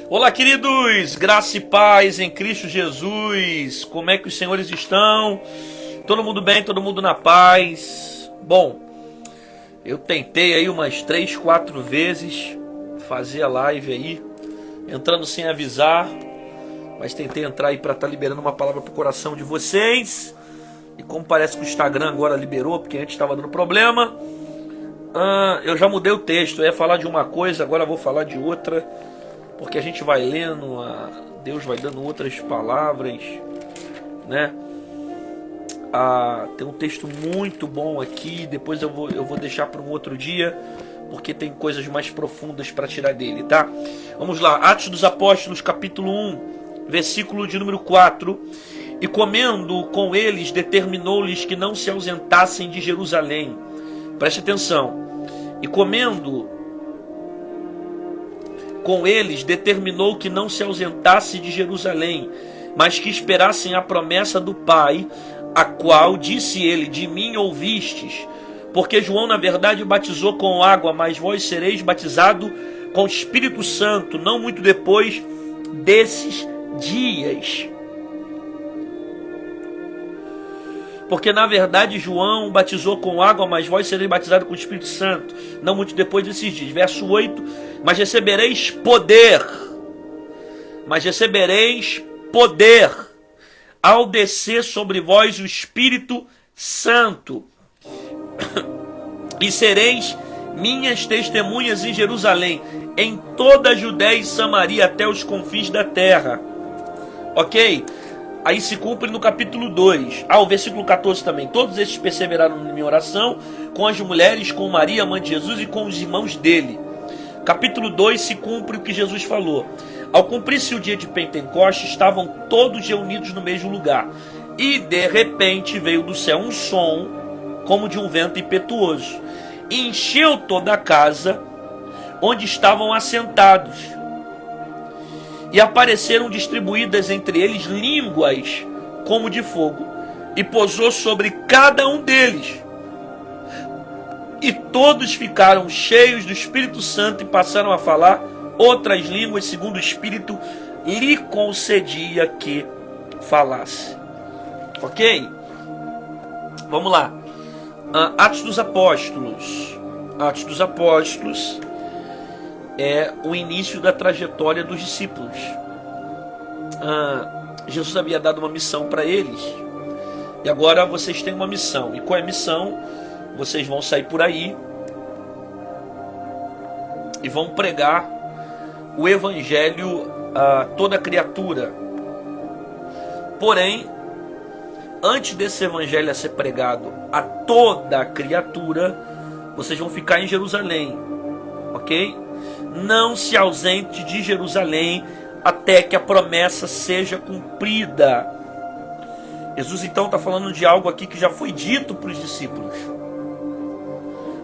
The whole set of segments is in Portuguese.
Olá, queridos, graça e paz em Cristo Jesus. Como é que os senhores estão? Todo mundo bem, todo mundo na paz? Bom, eu tentei aí umas 3, 4 vezes fazer a live aí, entrando sem avisar, mas tentei entrar aí para estar liberando uma palavra pro coração de vocês. E como parece que o Instagram agora liberou, porque antes estava dando problema, eu já mudei o texto. Eu ia falar de uma coisa, agora eu vou falar de outra, porque a gente vai lendo, Deus vai dando outras palavras, né? Tem um texto muito bom aqui, depois eu vou deixar para um outro dia, porque tem coisas mais profundas para tirar dele, tá? Vamos lá, Atos dos Apóstolos, capítulo 1, versículo de número 4. E comendo com eles, determinou-lhes que não se ausentassem de Jerusalém. Preste atenção. E comendo com eles, determinou que não se ausentasse de Jerusalém, mas que esperassem a promessa do Pai, a qual, disse ele, de mim ouvistes, porque João na verdade batizou com água, mas vós sereis batizado com o Espírito Santo, não muito depois desses dias. Porque na verdade João batizou com água, mas vós sereis batizados com o Espírito Santo, não muito depois desses dias. Verso 8, mas recebereis poder, ao descer sobre vós o Espírito Santo, e sereis minhas testemunhas em Jerusalém, em toda a Judéia e Samaria, até os confins da terra. Ok? Aí se cumpre no capítulo 2. O versículo 14 também. Todos estes perseveraram em minha oração, com as mulheres, com Maria, mãe de Jesus, e com os irmãos dele. Capítulo 2 se cumpre o que Jesus falou. Ao cumprir-se o dia de Pentecostes, estavam todos reunidos no mesmo lugar. E de repente veio do céu um som, como de um vento impetuoso. E encheu toda a casa onde estavam assentados. E apareceram distribuídas entre eles línguas como de fogo, e pousou sobre cada um deles. E todos ficaram cheios do Espírito Santo e passaram a falar outras línguas, segundo o Espírito lhe concedia que falasse. Ok? Vamos lá. Atos dos Apóstolos. Atos dos Apóstolos é o início da trajetória dos discípulos. Jesus havia dado uma missão para eles, e agora vocês têm uma missão. E qual é a missão? Vocês vão sair por aí e vão pregar o evangelho a toda criatura. Porém, antes desse evangelho a ser pregado a toda criatura, vocês vão ficar em Jerusalém, ok? Não se ausente de Jerusalém até que a promessa seja cumprida. Jesus então está falando de algo aqui que já foi dito para os discípulos.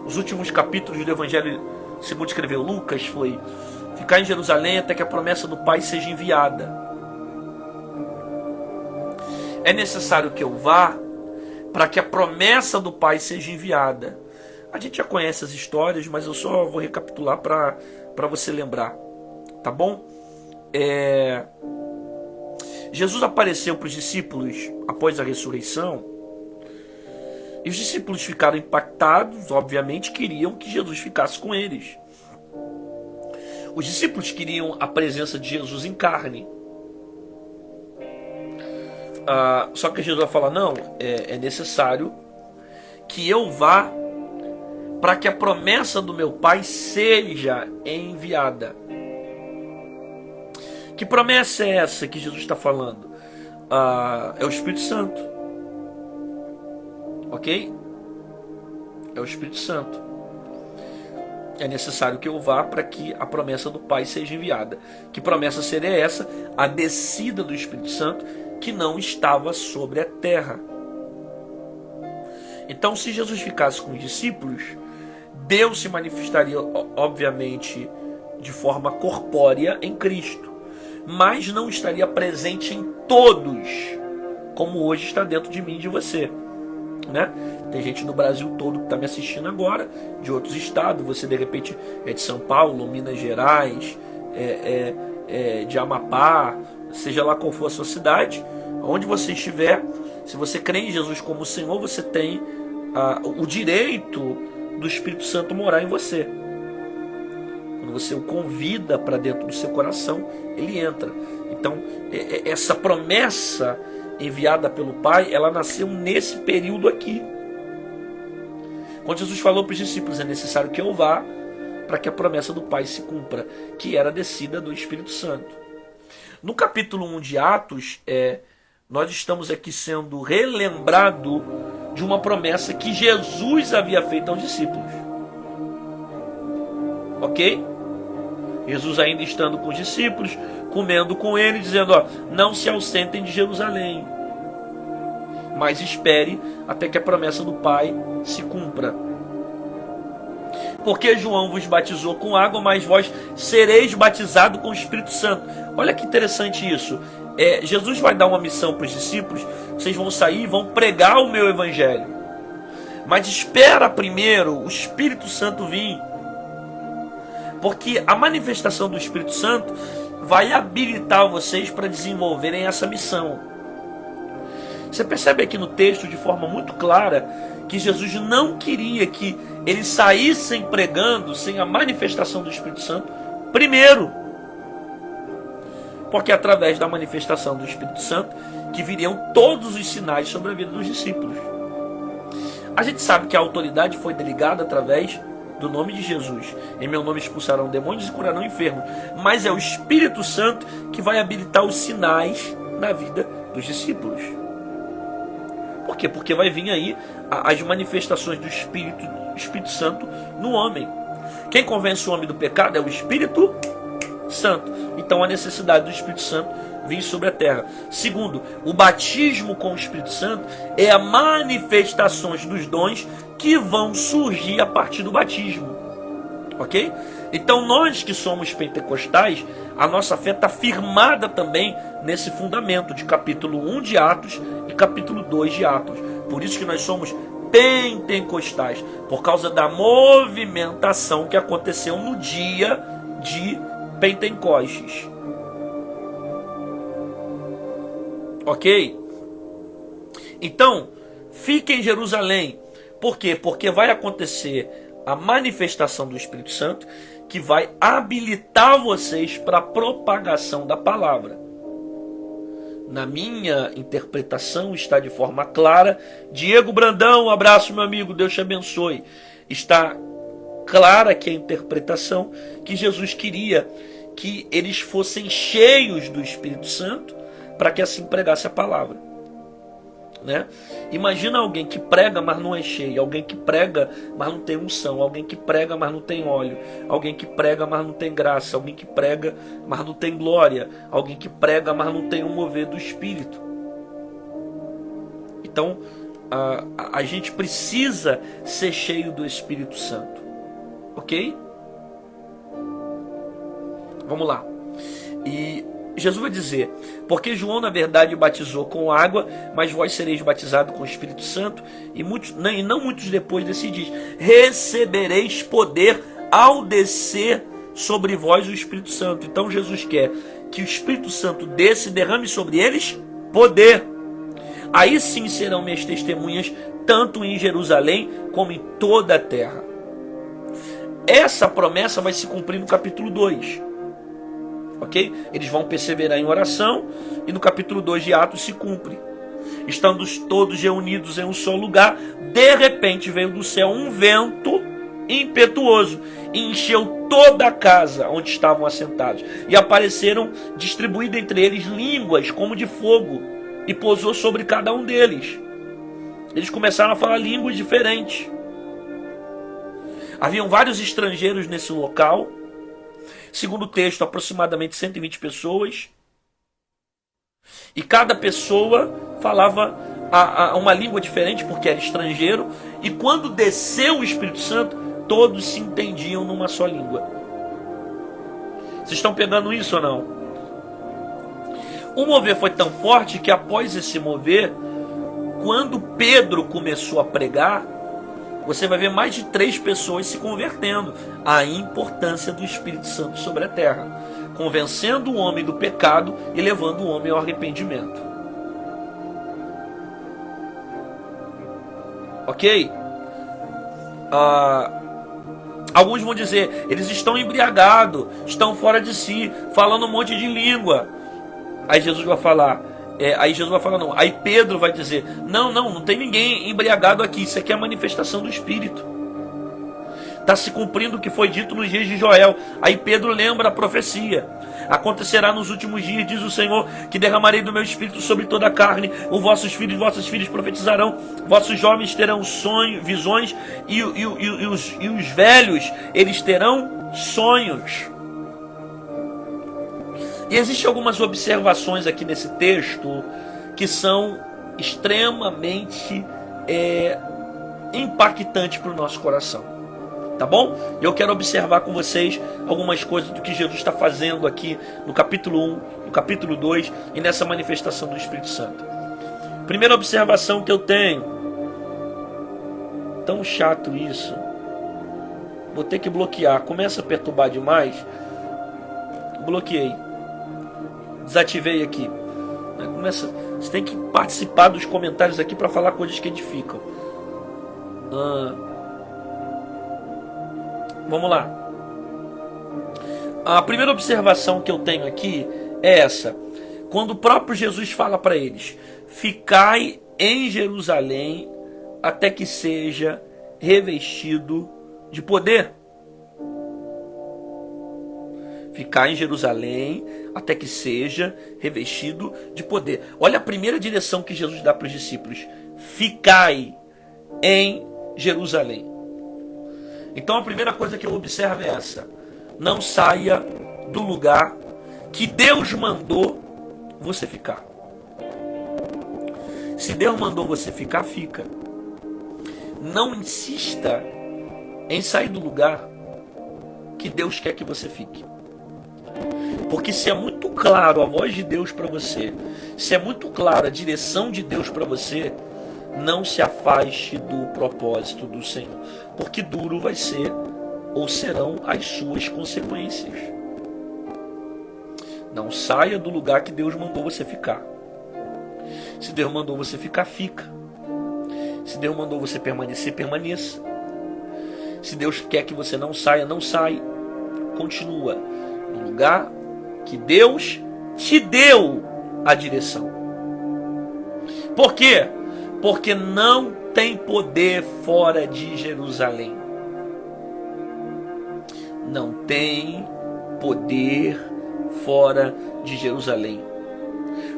Os últimos capítulos do Evangelho segundo escreveu Lucas foi: ficar em Jerusalém até que a promessa do Pai seja enviada. É necessário que eu vá para que a promessa do Pai seja enviada. A gente já conhece as histórias, mas eu só vou recapitular para você lembrar, tá bom? Jesus apareceu para os discípulos após a ressurreição, e os discípulos ficaram impactados, obviamente queriam que Jesus ficasse com eles. Os discípulos queriam a presença de Jesus em carne. Só que Jesus vai falar: não, é necessário que eu vá para que a promessa do meu Pai seja enviada. Que promessa é essa que Jesus está falando? É o Espírito Santo. Ok? É o Espírito Santo. É necessário que eu vá para que a promessa do Pai seja enviada. Que promessa seria essa? A descida do Espírito Santo, que não estava sobre a terra. Então, se Jesus ficasse com os discípulos, Deus se manifestaria, obviamente, de forma corpórea em Cristo, mas não estaria presente em todos, como hoje está dentro de mim e de você, né? Tem gente no Brasil todo que está me assistindo agora, de outros estados. Você de repente é de São Paulo, Minas Gerais, de Amapá, seja lá qual for a sua cidade, onde você estiver, se você crê em Jesus como Senhor, você tem o direito do Espírito Santo morar em você. Quando você o convida para dentro do seu coração, ele entra. Então, essa promessa enviada pelo Pai, ela nasceu nesse período aqui. Quando Jesus falou para os discípulos, é necessário que eu vá para que a promessa do Pai se cumpra, que era a descida do Espírito Santo. No capítulo 1 de Atos, nós estamos aqui sendo relembrado de uma promessa que Jesus havia feito aos discípulos. Ok? Jesus ainda estando com os discípulos, comendo com ele, dizendo, não se ausentem de Jerusalém, mas espere até que a promessa do Pai se cumpra. Porque João vos batizou com água, mas vós sereis batizados com o Espírito Santo. Olha que interessante isso. Jesus vai dar uma missão para os discípulos, vocês vão sair e vão pregar o meu evangelho. Mas espera primeiro o Espírito Santo vir. Porque a manifestação do Espírito Santo vai habilitar vocês para desenvolverem essa missão. Você percebe aqui no texto de forma muito clara que Jesus não queria que eles saíssem pregando sem a manifestação do Espírito Santo primeiro. Porque através da manifestação do Espírito Santo que viriam todos os sinais sobre a vida dos discípulos. A gente sabe que a autoridade foi delegada através do nome de Jesus. Em meu nome expulsarão demônios e curarão enfermos. Mas é o Espírito Santo que vai habilitar os sinais na vida dos discípulos. Por quê? Porque vai vir aí as manifestações do Espírito Santo no homem. Quem convence o homem do pecado é o Espírito Santo. Então a necessidade do Espírito Santo vir sobre a terra. Segundo, o batismo com o Espírito Santo é a manifestações dos dons que vão surgir a partir do batismo. Ok? Então nós que somos pentecostais, a nossa fé está firmada também nesse fundamento de capítulo 1 de Atos e capítulo 2 de Atos. Por isso que nós somos pentecostais, por causa da movimentação que aconteceu no dia de Pentecostes. Ok? Então, fique em Jerusalém. Por quê? Porque vai acontecer a manifestação do Espírito Santo que vai habilitar vocês para a propagação da palavra. Na minha interpretação está de forma clara. Diego Brandão, um abraço, meu amigo, Deus te abençoe. Está clara que a interpretação que Jesus queria que eles fossem cheios do Espírito Santo para que assim pregasse a palavra, né? Imagina alguém que prega, mas não é cheio, alguém que prega, mas não tem unção, alguém que prega, mas não tem óleo, alguém que prega, mas não tem graça, alguém que prega, mas não tem glória, alguém que prega, mas não tem o mover do Espírito. Então, a gente precisa ser cheio do Espírito Santo, ok? Vamos lá. E Jesus vai dizer, porque João na verdade batizou com água, mas vós sereis batizados com o Espírito Santo, e não muitos depois desse diz, recebereis poder ao descer sobre vós o Espírito Santo. Então Jesus quer que o Espírito Santo desça e derrame sobre eles poder. Aí sim serão minhas testemunhas, tanto em Jerusalém como em toda a terra. Essa promessa vai se cumprir no capítulo 2. Ok? Eles vão perseverar em oração e no capítulo 2 de Atos se cumpre. Estando todos reunidos em um só lugar, de repente veio do céu um vento impetuoso e encheu toda a casa onde estavam assentados. E apareceram distribuídas entre eles línguas como de fogo e pousou sobre cada um deles. Eles começaram a falar línguas diferentes. Haviam vários estrangeiros nesse local. Segundo o texto, aproximadamente 120 pessoas. E cada pessoa falava uma língua diferente, porque era estrangeiro. E quando desceu o Espírito Santo, todos se entendiam numa só língua. Vocês estão pegando isso ou não? O mover foi tão forte que após esse mover, quando Pedro começou a pregar, você vai ver mais de 3 pessoas se convertendo. A importância do Espírito Santo sobre a terra. convencendo o homem do pecado e levando o homem ao arrependimento. Ok? Alguns vão dizer, eles estão embriagados, estão fora de si, falando um monte de língua. Aí Jesus vai falar, não. Aí Pedro vai dizer, não tem ninguém embriagado aqui, isso aqui é a manifestação do Espírito. Está se cumprindo o que foi dito nos dias de Joel. Aí Pedro lembra a profecia. Acontecerá nos últimos dias, diz o Senhor, que derramarei do meu Espírito sobre toda a carne. Os vossos filhos e vossas filhas profetizarão. Vossos jovens terão sonhos, visões. E os velhos, eles terão sonhos. E existem algumas observações aqui nesse texto que são extremamente impactantes para o nosso coração. Tá bom? Eu quero observar com vocês algumas coisas do que Jesus está fazendo aqui no capítulo 1, no capítulo 2 e nessa manifestação do Espírito Santo. Primeira observação que eu tenho. Tão chato isso. Vou ter que bloquear. Começa a perturbar demais. Bloqueei. Desativei aqui. Você tem que participar dos comentários aqui para falar coisas que edificam. Vamos lá. A primeira observação que eu tenho aqui é essa. Quando o próprio Jesus fala para eles: ficai em Jerusalém até que seja revestido de poder. Ficar em Jerusalém até que seja revestido de poder. Olha a primeira direção que Jesus dá para os discípulos: ficai em Jerusalém. Então a primeira coisa que eu observo é essa: não saia do lugar que Deus mandou você ficar. Se Deus mandou você ficar, fica. Não insista em sair do lugar que Deus quer que você fique. Porque se é muito claro a voz de Deus para você, se é muito clara a direção de Deus para você, não se afaste do propósito do Senhor, porque duro vai ser ou serão as suas consequências. Não saia do lugar que Deus mandou você ficar. Se Deus mandou você ficar, fica. Se Deus mandou você permanecer, permaneça. Se Deus quer que você não saia, não sai. Continua no lugar que Deus te deu a direção. Por quê? Porque não tem poder fora de Jerusalém. Não tem poder fora de Jerusalém.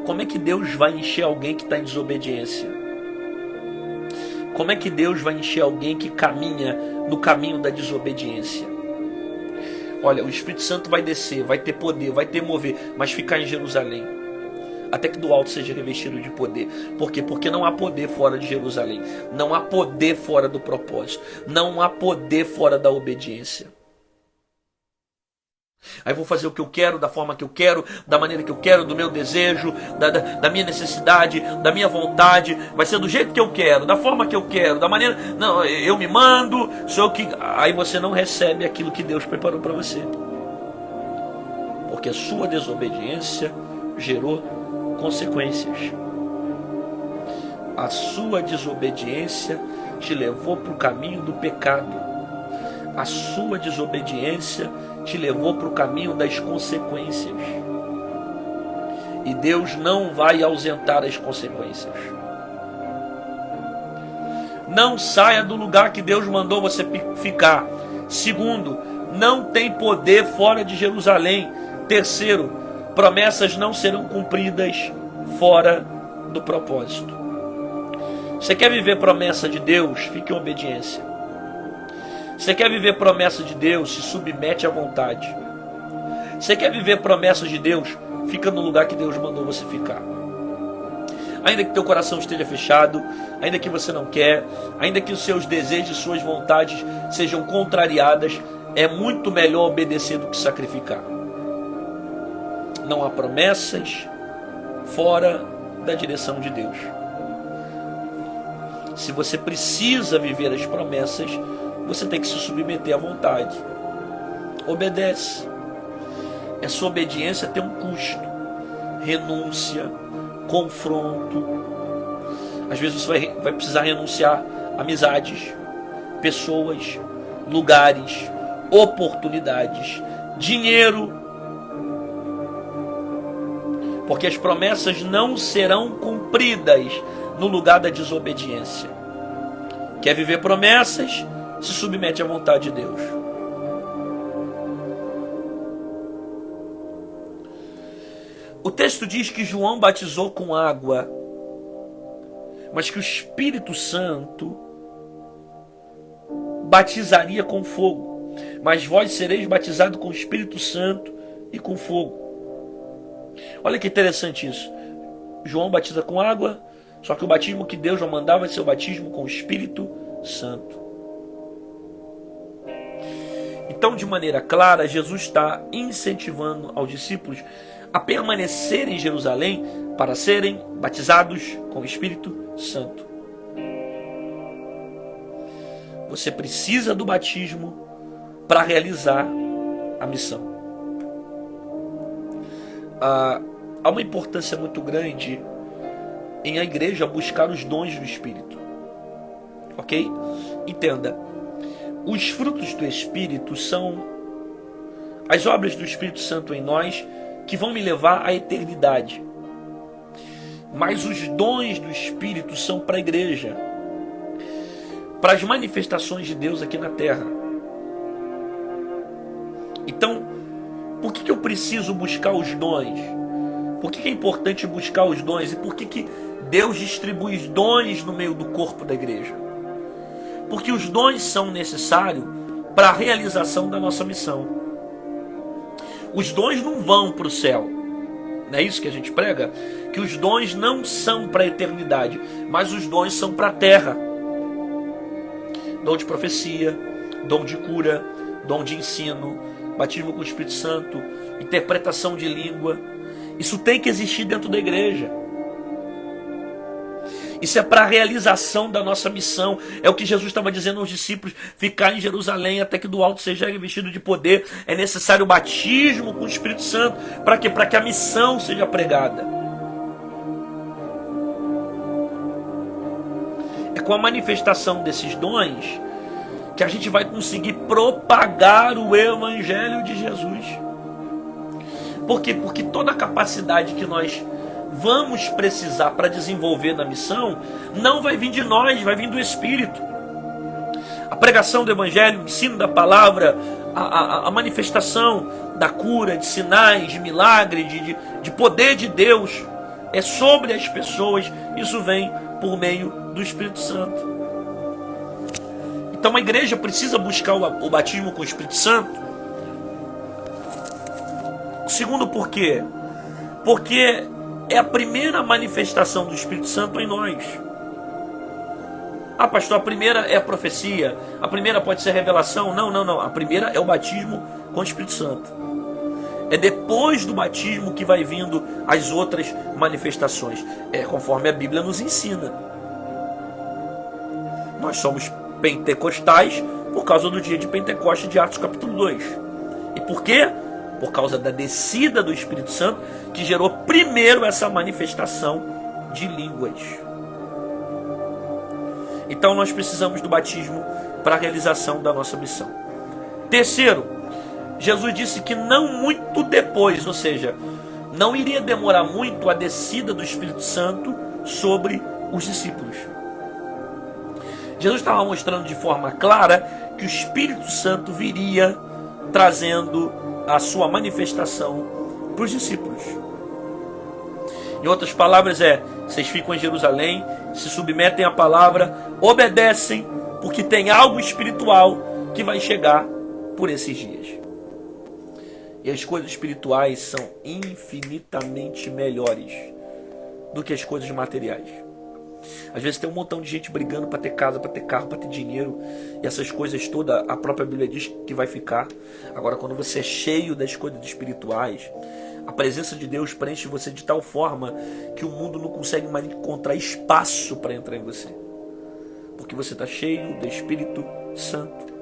Como é que Deus vai encher alguém que está em desobediência? Como é que Deus vai encher alguém que caminha no caminho da desobediência? Olha, o Espírito Santo vai descer, vai ter poder, vai ter mover, mas ficar em Jerusalém até que do alto seja revestido de poder. Por quê? Porque não há poder fora de Jerusalém. Não há poder fora do propósito. Não há poder fora da obediência. Aí vou fazer o que eu quero, da forma que eu quero, da maneira que eu quero, do meu desejo, da minha necessidade, da minha vontade. Vai ser do jeito que eu quero, da forma que eu quero, da maneira... Não, eu me mando, sou eu que... Aí você não recebe aquilo que Deus preparou para você. Porque a sua desobediência gerou consequências. A sua desobediência te levou para o caminho do pecado. A sua desobediência te levou para o caminho das consequências. E Deus não vai ausentar as consequências. Não saia do lugar que Deus mandou você ficar. Segundo, não tem poder fora de Jerusalém. Terceiro, promessas não serão cumpridas fora do propósito. Você quer viver promessa de Deus? Fique em obediência. Você quer viver promessa de Deus? Se submete à vontade. Você quer viver promessa de Deus? Fica no lugar que Deus mandou você ficar. Ainda que teu coração esteja fechado, ainda que você não quer, ainda que os seus desejos e suas vontades sejam contrariadas, é muito melhor obedecer do que sacrificar. Não há promessas fora da direção de Deus. Se você precisa viver as promessas, você tem que se submeter à vontade. Obedece. essa obediência tem um custo. Renúncia, confronto. Às vezes você vai precisar renunciar a amizades, pessoas, lugares, oportunidades, dinheiro. Porque as promessas não serão cumpridas no lugar da desobediência. Quer viver promessas? Se submete à vontade de Deus. O texto diz que João batizou com água, mas que o Espírito Santo batizaria com fogo. Mas vós sereis batizados com o Espírito Santo e com fogo. Olha que interessante isso. João batiza com água, só que o batismo que Deus já mandava é ser o batismo com o Espírito Santo. Então, de maneira clara, Jesus está incentivando aos discípulos a permanecer em Jerusalém para serem batizados com o Espírito Santo. Você precisa do batismo para realizar a missão. Há uma importância muito grande em a igreja buscar os dons do Espírito. Ok? Entenda. Os frutos do Espírito são as obras do Espírito Santo em nós que vão me levar à eternidade. Mas os dons do Espírito são para a igreja, para as manifestações de Deus aqui na terra. Então, por que eu preciso buscar os dons? Por que é importante buscar os dons? E por que Deus distribui os dons no meio do corpo da igreja? Porque os dons são necessários para a realização da nossa missão. Os dons não vão para o céu. Não é isso que a gente prega? Que os dons não são para a eternidade, mas os dons são para a terra. Dom de profecia, dom de cura, dom de ensino, batismo com o Espírito Santo, interpretação de língua. Isso tem que existir dentro da igreja. Isso é para a realização da nossa missão. É o que Jesus estava dizendo aos discípulos: ficar em Jerusalém até que do alto seja revestido de poder. É necessário o batismo com o Espírito Santo. Para quê? Para que a missão seja pregada. É com a manifestação desses dons que a gente vai conseguir propagar o Evangelho de Jesus. Por quê? Porque toda a capacidade que nós vamos precisar para desenvolver na missão não vai vir de nós, vai vir do Espírito. A pregação do Evangelho, o ensino da palavra, a manifestação da cura, de sinais, de milagre, de poder de Deus é sobre as pessoas. Isso vem por meio do Espírito Santo. Então a igreja precisa buscar o batismo com o Espírito Santo. Segundo, por quê? Porque é a primeira manifestação do Espírito Santo em nós. Ah, pastor, a primeira é a profecia. A primeira pode ser a revelação. Não. A primeira é o batismo com o Espírito Santo. É depois do batismo que vai vindo as outras manifestações. É conforme a Bíblia nos ensina. Nós somos pentecostais por causa do dia de Pentecostes de Atos capítulo 2. E por quê? Por causa da descida do Espírito Santo, que gerou primeiro essa manifestação de línguas. Então nós precisamos do batismo para a realização da nossa missão. Terceiro, Jesus disse que não muito depois, ou seja, não iria demorar muito a descida do Espírito Santo sobre os discípulos. Jesus estava mostrando de forma clara que o Espírito Santo viria trazendo a sua manifestação para os discípulos. Em outras palavras vocês ficam em Jerusalém, se submetem à palavra, obedecem, porque tem algo espiritual que vai chegar por esses dias. E as coisas espirituais são infinitamente melhores do que as coisas materiais. Às vezes tem um montão de gente brigando para ter casa, para ter carro, para ter dinheiro, e essas coisas todas, a própria Bíblia diz que vai ficar. Agora, quando você é cheio das coisas espirituais, a presença de Deus preenche você de tal forma que o mundo não consegue mais encontrar espaço para entrar em você, porque você está cheio do Espírito Santo.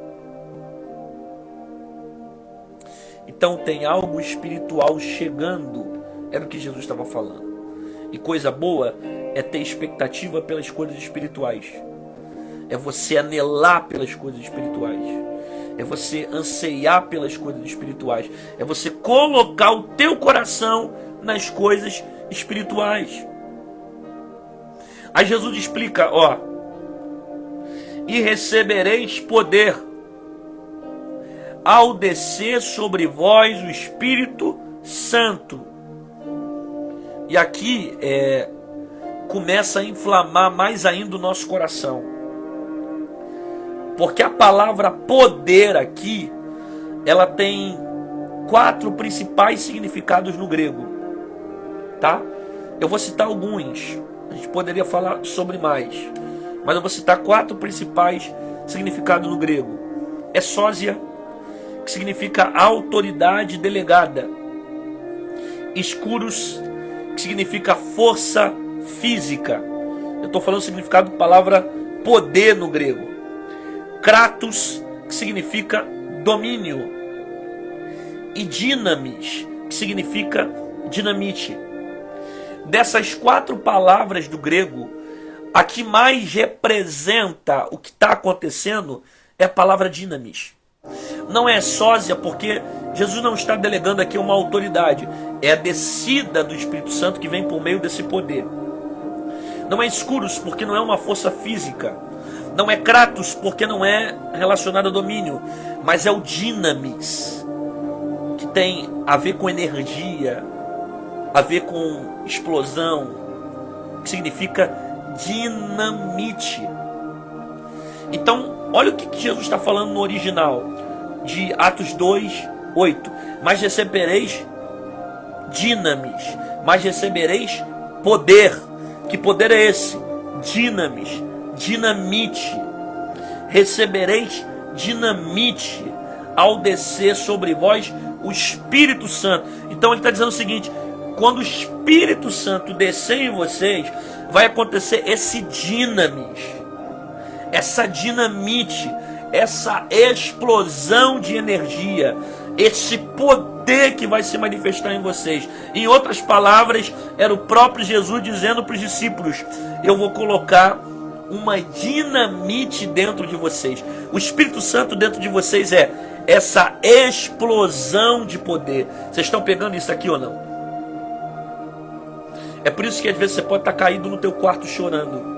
Então tem algo espiritual chegando. Era o que Jesus estava falando. E coisa boa é ter expectativa pelas coisas espirituais. É você anelar pelas coisas espirituais. É você anseiar pelas coisas espirituais. É você colocar o teu coração nas coisas espirituais. Aí Jesus explica, ó. E recebereis poder ao descer sobre vós o Espírito Santo. E aqui começa a inflamar mais ainda o nosso coração. Porque a palavra poder aqui, ela tem 4 principais significados no grego. Tá? Eu vou citar alguns. A gente poderia falar sobre mais. Mas eu vou citar 4 principais significados no grego. Exósia, que significa autoridade delegada. Escuros, que significa força física. Eu estou falando do significado da palavra poder no grego. Kratos, que significa domínio. E dinamis, que significa dinamite. Dessas 4 palavras do grego, a que mais representa o que está acontecendo é a palavra dinamis. Não é sósia, porque Jesus não está delegando aqui uma autoridade. É a descida do Espírito Santo que vem por meio desse poder. Não é escuros, porque não é uma força física. Não é kratos, porque não é relacionado a domínio. Mas é o dinamis, que tem a ver com energia, a ver com explosão, que significa dinamite. Então, olha o que Jesus está falando no original de Atos 2, 8. Mas recebereis dinamis, mas recebereis poder. Que poder é esse? Dinamis, dinamite. Recebereis dinamite ao descer sobre vós o Espírito Santo. Então ele está dizendo o seguinte: quando o Espírito Santo descer em vocês, vai acontecer esse dinamis, essa dinamite, essa explosão de energia, esse poder que vai se manifestar em vocês. Em outras palavras, era o próprio Jesus dizendo para os discípulos: eu vou colocar uma dinamite dentro de vocês. O Espírito Santo dentro de vocês é essa explosão de poder. Vocês estão pegando isso aqui ou não? É por isso que às vezes você pode estar caído no teu quarto chorando.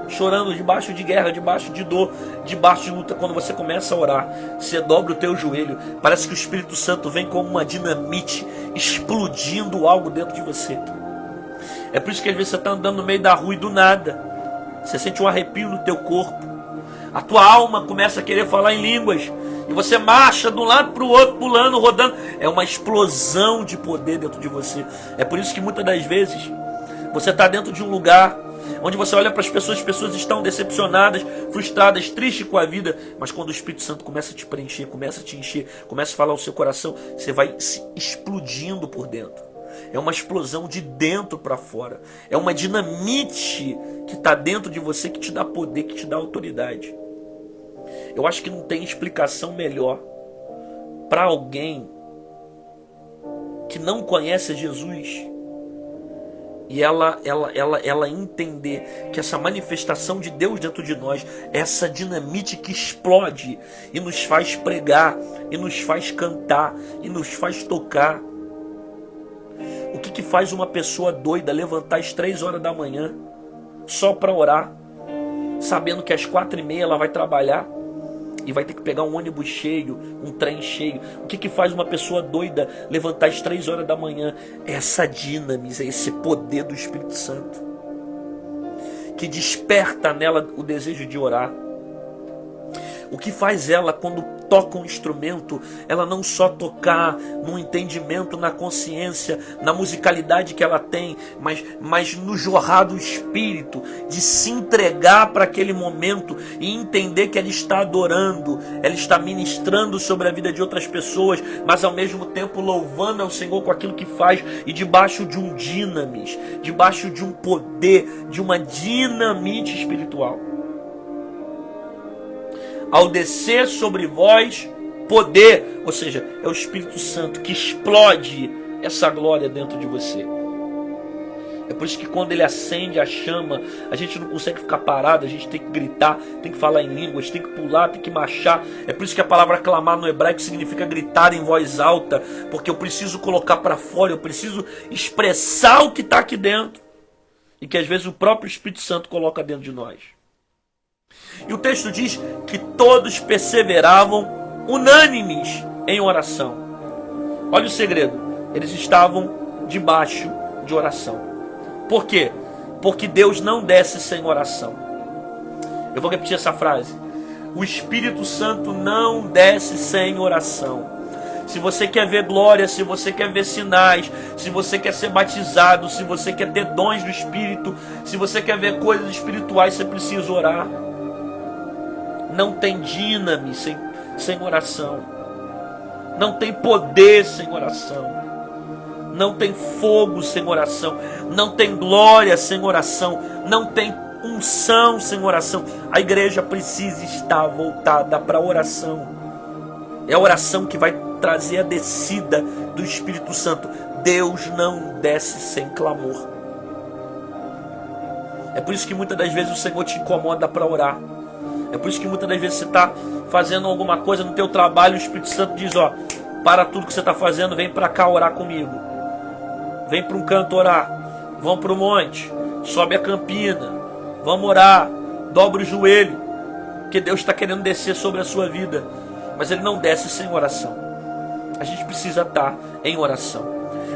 Chorando debaixo de guerra, debaixo de dor, debaixo de luta. Quando você começa a orar, você dobra o teu joelho. Parece que o Espírito Santo vem como uma dinamite, explodindo algo dentro de você. É por isso que às vezes você está andando no meio da rua e do nada você sente um arrepio no teu corpo. A tua alma começa a querer falar em línguas. E você marcha de um lado para o outro, pulando, rodando. É uma explosão de poder dentro de você. É por isso que muitas das vezes você está dentro de um lugar onde você olha para as pessoas estão decepcionadas, frustradas, tristes com a vida. Mas quando o Espírito Santo começa a te preencher, começa a te encher, começa a falar ao seu coração, você vai se explodindo por dentro. É uma explosão de dentro para fora. É uma dinamite que está dentro de você, que te dá poder, que te dá autoridade. Eu acho que não tem explicação melhor para alguém que não conhece Jesus e ela entender que essa manifestação de Deus dentro de nós, essa dinamite que explode e nos faz pregar, e nos faz cantar, e nos faz tocar. O que faz uma pessoa doida levantar às 3 horas da manhã só para orar, sabendo que às 4h30 ela vai trabalhar e vai ter que pegar um ônibus cheio, um trem cheio? O que faz uma pessoa doida levantar às 3 horas da manhã? É essa dinamis, é esse poder do Espírito Santo que desperta nela o desejo de orar. O que faz ela, quando toca um instrumento, ela não só tocar no entendimento, na consciência, na musicalidade que ela tem, mas no jorrar do Espírito, de se entregar para aquele momento e entender que ela está adorando, ela está ministrando sobre a vida de outras pessoas, mas ao mesmo tempo louvando ao Senhor com aquilo que faz, e debaixo de um dinamis, debaixo de um poder, de uma dinamite espiritual. Ao descer sobre vós poder, ou seja, é o Espírito Santo que explode essa glória dentro de você. É por isso que quando ele acende a chama, a gente não consegue ficar parado, a gente tem que gritar, tem que falar em línguas, tem que pular, tem que marchar. É por isso que a palavra clamar no hebraico significa gritar em voz alta, porque eu preciso colocar para fora, eu preciso expressar o que está aqui dentro. E que às vezes o próprio Espírito Santo coloca dentro de nós. E o texto diz que todos perseveravam unânimes em oração. Olha o segredo, eles estavam debaixo de oração. Por quê? Porque Deus não desce sem oração. Eu vou repetir essa frase. O Espírito Santo não desce sem oração. Se você quer ver glória, se você quer ver sinais, se você quer ser batizado, se você quer ter dons do Espírito, se você quer ver coisas espirituais, você precisa orar. Não tem dínamo sem oração. Não tem poder sem oração. Não tem fogo sem oração. Não tem glória sem oração. Não tem unção sem oração. A igreja precisa estar voltada para a oração. É a oração que vai trazer a descida do Espírito Santo. Deus não desce sem clamor. É por isso que muitas das vezes o Senhor te incomoda para orar. É por isso que muitas das vezes você está fazendo alguma coisa no teu trabalho, o Espírito Santo diz, ó, para tudo que você está fazendo, vem para cá orar comigo. Vem para um canto orar. Vamos para o monte. Sobe a campina. Vamos orar. Dobra o joelho. Porque Deus está querendo descer sobre a sua vida. Mas Ele não desce sem oração. A gente precisa estar em oração.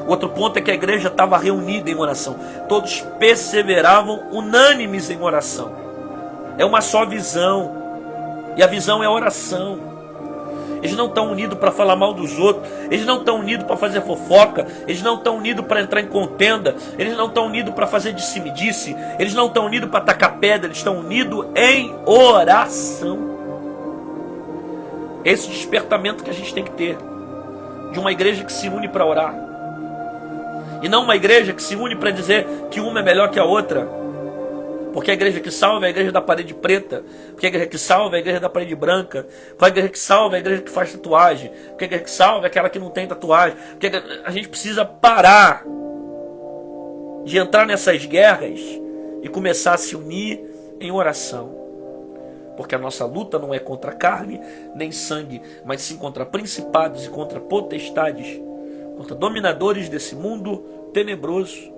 O outro ponto é que a igreja estava reunida em oração. Todos perseveravam unânimes em oração. É uma só visão. E a visão é a oração. Eles não estão unidos para falar mal dos outros. Eles não estão unidos para fazer fofoca. Eles não estão unidos para entrar em contenda. Eles não estão unidos para fazer disse-me-disse. Eles não estão unidos para tacar pedra. Eles estão unidos em oração. Esse despertamento que a gente tem que ter. De uma igreja que se une para orar. E não uma igreja que se une para dizer que uma é melhor que a outra. Porque a igreja que salva é a igreja da parede preta. Porque a igreja que salva é a igreja da parede branca. Porque a igreja que salva é a igreja que faz tatuagem. Porque a igreja que salva é aquela que não tem tatuagem. Porque a gente precisa parar de entrar nessas guerras e começar a se unir em oração. Porque a nossa luta não é contra carne nem sangue, mas sim contra principados e contra potestades, contra dominadores desse mundo tenebroso.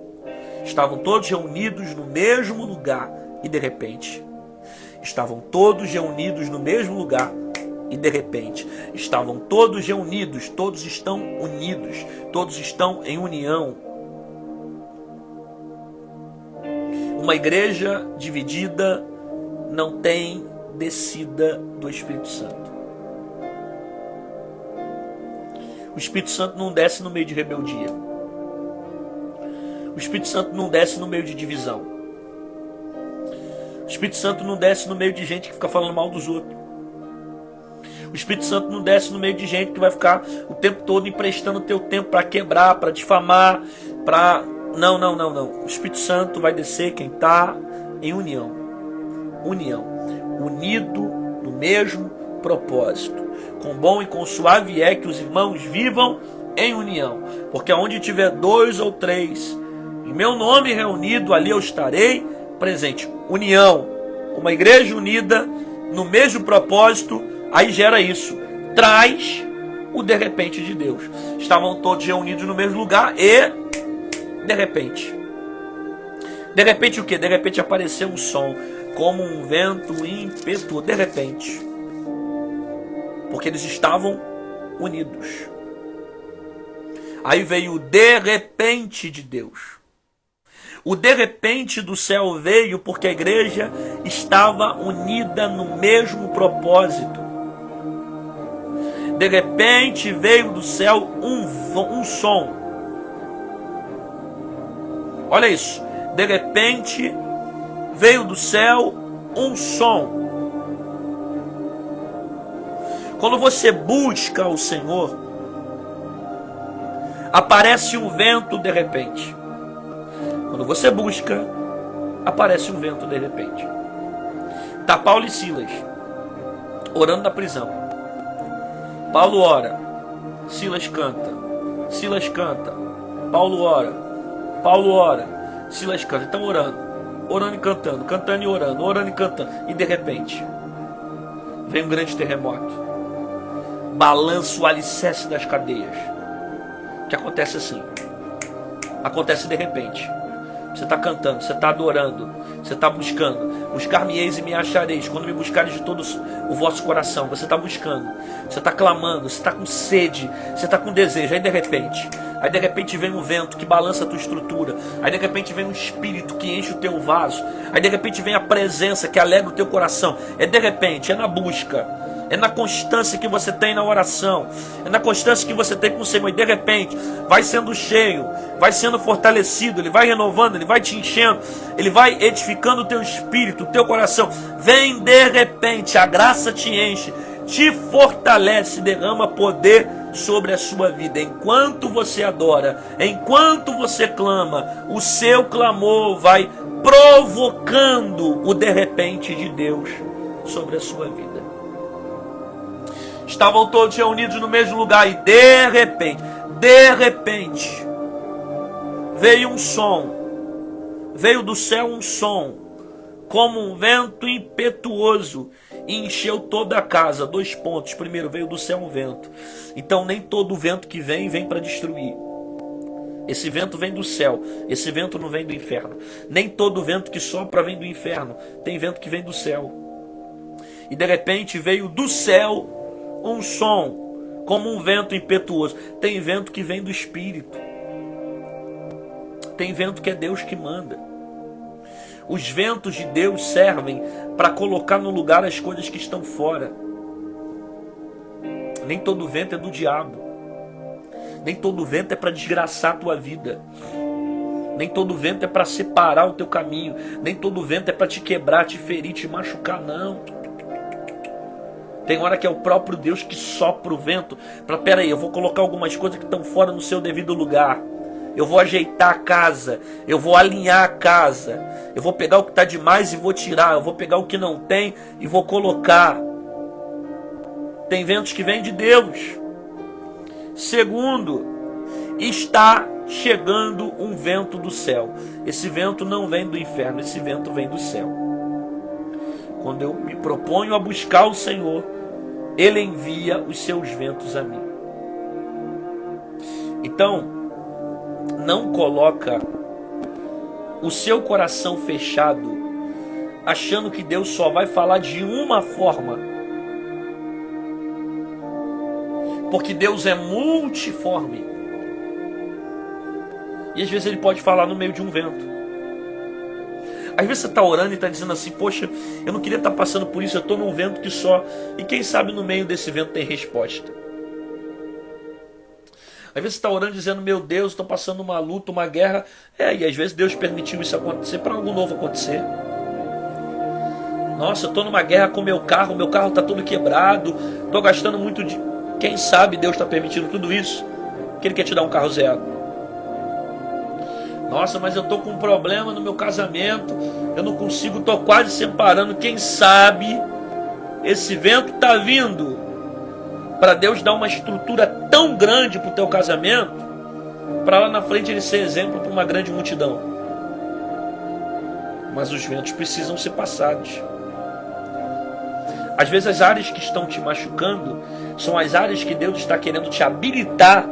Estavam todos reunidos no mesmo lugar e de repente, estavam todos reunidos no mesmo lugar e de repente, estavam todos reunidos, todos estão unidos, todos estão em união. Uma igreja dividida não tem descida do Espírito Santo. O Espírito Santo não desce no meio de rebeldia. O Espírito Santo não desce no meio de divisão. O Espírito Santo não desce no meio de gente que fica falando mal dos outros. O Espírito Santo não desce no meio de gente que vai ficar o tempo todo emprestando o teu tempo para quebrar, para difamar, para... Não. O Espírito Santo vai descer quem está em união. União. Unido no mesmo propósito. Com bom e com suave é que os irmãos vivam em união. Porque onde tiver 2 ou 3... em meu nome reunido, ali eu estarei presente. União. Uma igreja unida no mesmo propósito, aí gera isso. Traz o de repente de Deus. Estavam todos reunidos no mesmo lugar e de repente. De repente o quê? De repente apareceu um som, como um vento impetuoso. De repente. Porque eles estavam unidos. Aí veio o de repente de Deus. O de repente do céu veio porque a igreja estava unida no mesmo propósito. De repente veio do céu um som. Olha isso. De repente veio do céu um som. Quando você busca o Senhor, aparece um vento de repente. Quando você busca, aparece um vento de repente. Tá Paulo e Silas orando na prisão. Paulo ora, Silas canta. Silas canta, Paulo ora. Paulo ora, Silas canta. Estão orando, orando e cantando, cantando e orando, orando e cantando. E de repente, vem um grande terremoto. Balança o alicerce das cadeias. Que acontece assim. Acontece de repente. Você está cantando, você está adorando, você está buscando. Buscar-me-eis e me achareis, quando me buscares de todo o vosso coração. Você está buscando, você está clamando, você está com sede, você está com desejo. Aí de repente vem um vento que balança a tua estrutura. Aí de repente vem um espírito que enche o teu vaso. Aí de repente vem a presença que alegra o teu coração. É de repente, é na busca. É na constância que você tem na oração. É na constância que você tem com o Senhor. E de repente, vai sendo cheio, vai sendo fortalecido. Ele vai renovando, Ele vai te enchendo. Ele vai edificando o teu espírito, o teu coração. Vem de repente, a graça te enche, te fortalece, derrama poder sobre a sua vida. Enquanto você adora, enquanto você clama, o seu clamor vai provocando o de repente de Deus sobre a sua vida. Estavam todos reunidos no mesmo lugar e de repente, veio um som, veio do céu um som, como um vento impetuoso, e encheu toda a casa. 2 pontos. Primeiro, veio do céu um vento. Então nem todo vento que vem para destruir. Esse vento vem do céu, esse vento não vem do inferno. Nem todo vento que sopra vem do inferno, tem vento que vem do céu. E de repente veio do céu um som, como um vento impetuoso. Tem vento que vem do Espírito. Tem vento que é Deus que manda. Os ventos de Deus servem para colocar no lugar as coisas que estão fora. Nem todo vento é do diabo. Nem todo vento é para desgraçar a tua vida. Nem todo vento é para separar o teu caminho. Nem todo vento é para te quebrar, te ferir, te machucar, não. Tem hora que é o próprio Deus que sopra o vento para, peraí, eu vou colocar algumas coisas que estão fora no seu devido lugar. Eu vou ajeitar a casa, eu vou alinhar a casa. Eu vou pegar o que está demais e vou tirar. Eu vou pegar o que não tem e vou colocar. Tem ventos que vêm de Deus. Segundo, está chegando um vento do céu. Esse vento não vem do inferno, esse vento vem do céu. Quando eu me proponho a buscar o Senhor, Ele envia os seus ventos a mim. Então, não coloca o seu coração fechado, achando que Deus só vai falar de uma forma. Porque Deus é multiforme. E às vezes Ele pode falar no meio de um vento. Às vezes você está orando e está dizendo assim, poxa, eu não queria estar passando por isso, eu estou num vento que só... E quem sabe no meio desse vento tem resposta. Às vezes você está orando dizendo, meu Deus, estou passando uma luta, uma guerra. E às vezes Deus permitiu isso acontecer para algo novo acontecer. Nossa, eu estou numa guerra com o meu carro está todo quebrado, estou gastando muito de... Quem sabe Deus está permitindo tudo isso, que Ele quer te dar um carro zero. Nossa, mas eu estou com um problema no meu casamento, eu não consigo, estou quase separando. Quem sabe esse vento está vindo para Deus dar uma estrutura tão grande para o teu casamento, para lá na frente ele ser exemplo para uma grande multidão. Mas os ventos precisam ser passados. Às vezes as áreas que estão te machucando são as áreas que Deus está querendo te habilitar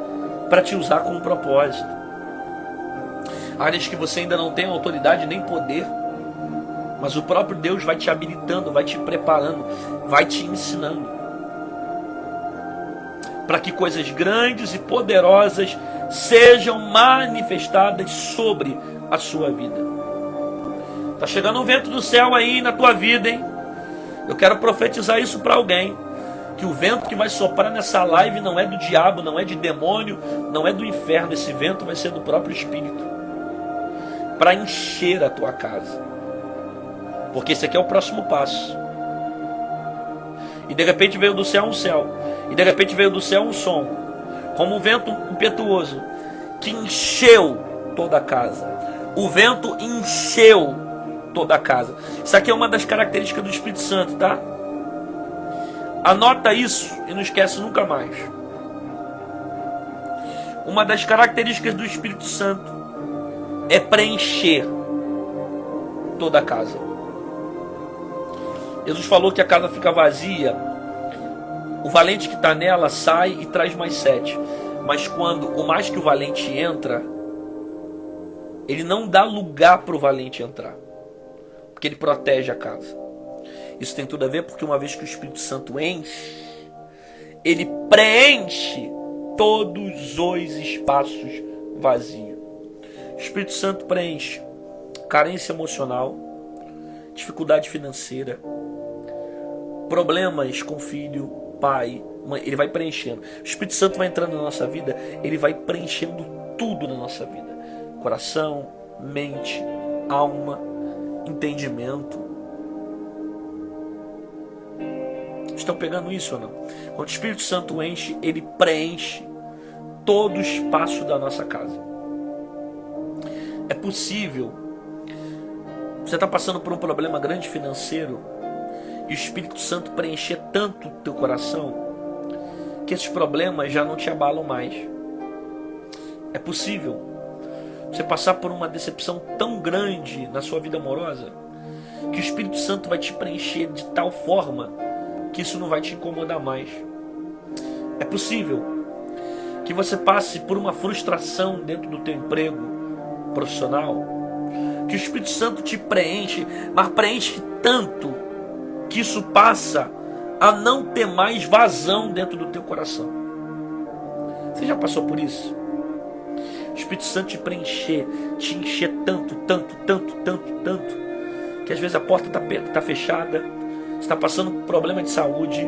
para te usar com um propósito. Áreas que você ainda não tem autoridade nem poder, mas o próprio Deus vai te habilitando, vai te preparando, vai te ensinando, para que coisas grandes e poderosas sejam manifestadas sobre a sua vida. Está chegando um vento do céu aí na tua vida, hein? Eu quero profetizar isso para alguém, que o vento que vai soprar nessa live não é do diabo, não é de demônio, não é do inferno. Esse vento vai ser do próprio Espírito, para encher a tua casa, porque esse aqui é o próximo passo. E de repente veio do céu um céu, e de repente veio do céu um som, como um vento impetuoso, que encheu toda a casa. O vento encheu toda a casa. Isso aqui é uma das características do Espírito Santo, tá? Anota isso e não esquece nunca mais. Uma das características do Espírito Santo é preencher toda a casa. Jesus falou que a casa fica vazia, o valente que está nela sai e traz mais 7. Mas quando o mais que o valente entra, ele não dá lugar para o valente entrar, porque ele protege a casa. Isso tem tudo a ver porque uma vez que o Espírito Santo enche, ele preenche todos os espaços vazios. O Espírito Santo preenche carência emocional, dificuldade financeira, problemas com filho, pai, mãe. Ele vai preenchendo. O Espírito Santo vai entrando na nossa vida, ele vai preenchendo tudo na nossa vida: coração, mente, alma, entendimento. Estão pegando isso ou não? Quando o Espírito Santo enche, ele preenche todo o espaço da nossa casa. É possível você está passando por um problema grande financeiro e o Espírito Santo preencher tanto o teu coração que esses problemas já não te abalam mais. É possível você passar por uma decepção tão grande na sua vida amorosa que o Espírito Santo vai te preencher de tal forma que isso não vai te incomodar mais. É possível que você passe por uma frustração dentro do teu emprego profissional, que o Espírito Santo te preenche, mas preenche tanto que isso passa a não ter mais vazão dentro do teu coração. Você já passou por isso? O Espírito Santo te preencher, te encher tanto, que às vezes a porta está fechada, você está passando por problema de saúde,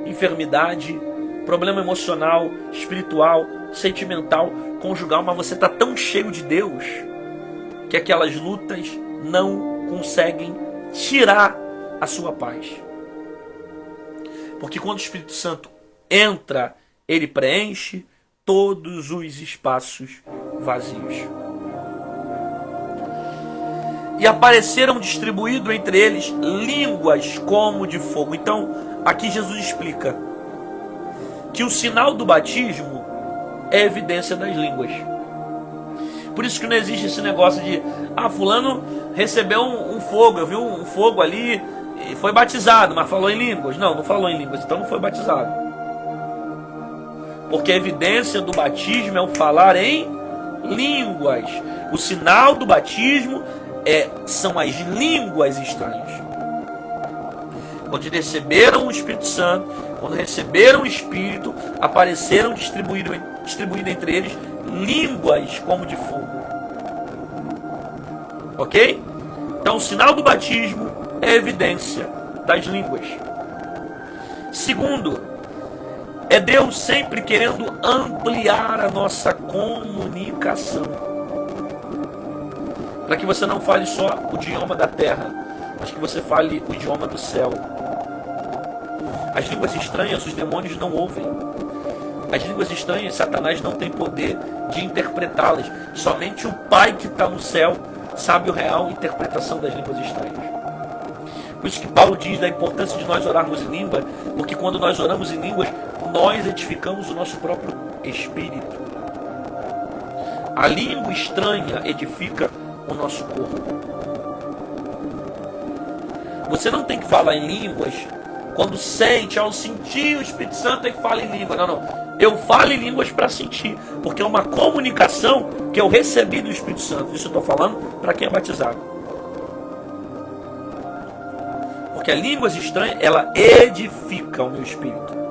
enfermidade, problema emocional, espiritual, sentimental, conjugal, mas você está tão cheio de Deus que aquelas lutas não conseguem tirar a sua paz. Porque quando o Espírito Santo entra, ele preenche todos os espaços vazios. E apareceram distribuídos entre eles línguas como de fogo. Então, aqui Jesus explica que o sinal do batismo é a evidência das línguas. Por isso que não existe esse negócio de fulano recebeu um fogo, eu vi um fogo ali e foi batizado, mas falou em línguas. Não falou em línguas, então não foi batizado. Porque a evidência do batismo é o falar em línguas. O sinal do batismo são as línguas estranhas. Quando receberam o Espírito Santo, quando receberam o Espírito, apareceram distribuídos entre eles línguas como de fogo. Ok? Então o sinal do batismo é a evidência das línguas. Segundo, é Deus sempre querendo ampliar a nossa comunicação, para que você não fale só o idioma da terra, mas que você fale o idioma do céu. As línguas estranhas os demônios não ouvem. As línguas estranhas Satanás não tem poder de interpretá-las. Somente o Pai que está no céu sabe a real interpretação das línguas estranhas. Por isso que Paulo diz da importância de nós orarmos em língua, porque quando nós oramos em línguas, nós edificamos o nosso próprio espírito. A língua estranha edifica o nosso corpo. Você não tem que falar em línguas quando sente, ao sentir o Espírito Santo é que fala em língua. Não. Eu falo em línguas para sentir, porque é uma comunicação que eu recebi do Espírito Santo. Isso eu estou falando para quem é batizado. Porque a línguas estranhas, ela edifica o meu espírito.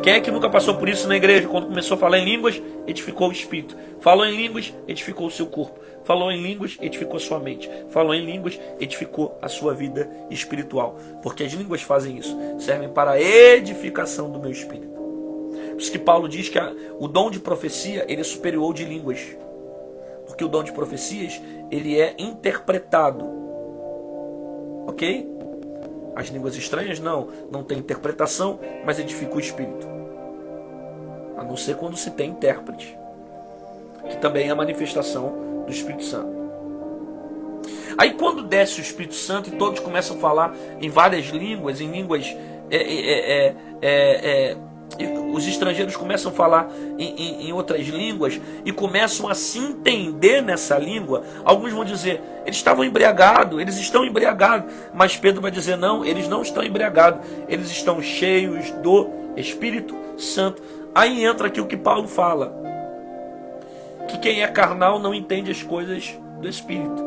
Quem é que nunca passou por isso na igreja? Quando começou a falar em línguas, edificou o espírito. Falou em línguas, edificou o seu corpo. Falou em línguas, edificou a sua mente. Falou em línguas, edificou a sua vida espiritual. Porque as línguas fazem isso. Servem para a edificação do meu espírito. Por isso que Paulo diz que o dom de profecia, ele é superior ao de línguas. Porque o dom de profecias, ele é interpretado. Ok? As línguas estranhas não tem interpretação, mas edifica o espírito. A não ser quando se tem intérprete, que também é a manifestação do Espírito Santo. Aí quando desce o Espírito Santo e todos começam a falar em várias línguas, em línguas os estrangeiros começam a falar em outras línguas e começam a se entender nessa língua. Alguns vão dizer, eles estavam embriagados, eles estão embriagados. Mas Pedro vai dizer, não, eles não estão embriagados, eles estão cheios do Espírito Santo. Aí entra aqui o que Paulo fala, que quem é carnal não entende as coisas do Espírito.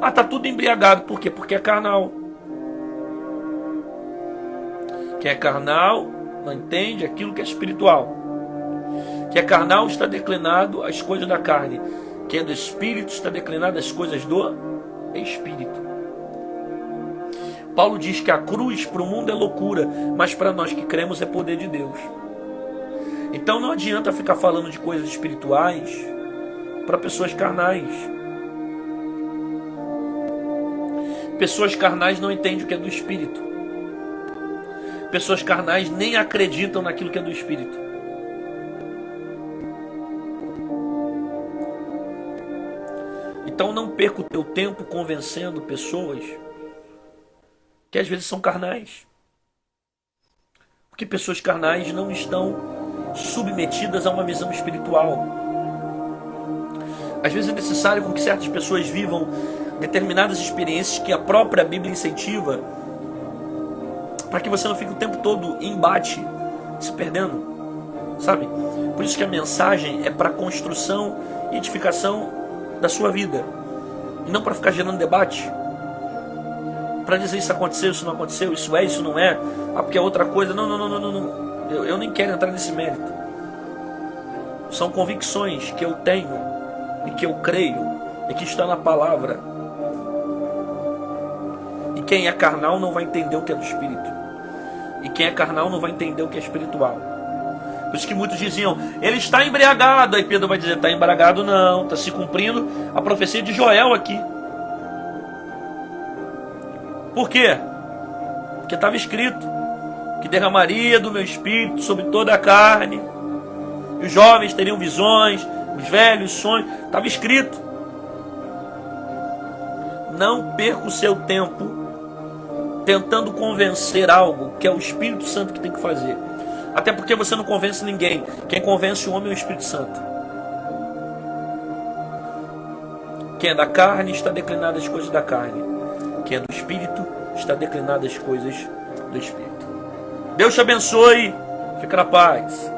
Ah, tá tudo embriagado, por quê? Porque é carnal. Quem é carnal não entende aquilo que é espiritual. Quem é carnal está declinado às coisas da carne. Quem é do Espírito está declinado às coisas do Espírito. Paulo diz que a cruz para o mundo é loucura, mas para nós que cremos é poder de Deus. Então não adianta ficar falando de coisas espirituais para pessoas carnais. Pessoas carnais não entendem o que é do Espírito. Pessoas carnais nem acreditam naquilo que é do Espírito. Então não perca o teu tempo convencendo pessoas que às vezes são carnais. Porque pessoas carnais não estão submetidas a uma visão espiritual. Às vezes é necessário com que certas pessoas vivam determinadas experiências que a própria Bíblia incentiva, para que você não fique o tempo todo em embate, se perdendo, sabe? Por isso que a mensagem é para construção e edificação da sua vida, e não para ficar gerando debate, para dizer isso aconteceu, isso não aconteceu, isso é, isso não é, porque é outra coisa. Não. Eu nem quero entrar nesse mérito. São convicções que eu tenho e que eu creio e que está na palavra. E quem é carnal não vai entender o que é do Espírito. E quem é carnal não vai entender o que é espiritual. Por isso que muitos diziam, ele está embriagado. Aí Pedro vai dizer, está embriagado não, está se cumprindo a profecia de Joel aqui. Por quê? Porque estava escrito que derramaria do meu Espírito sobre toda a carne. E os jovens teriam visões, os velhos sonhos. Estava escrito. Não perca o seu tempo tentando convencer algo que é o Espírito Santo que tem que fazer. Até porque você não convence ninguém. Quem convence o homem é o Espírito Santo. Quem é da carne está declinado às coisas da carne. Quem é do Espírito está declinado às coisas do Espírito. Deus te abençoe. Fica na paz.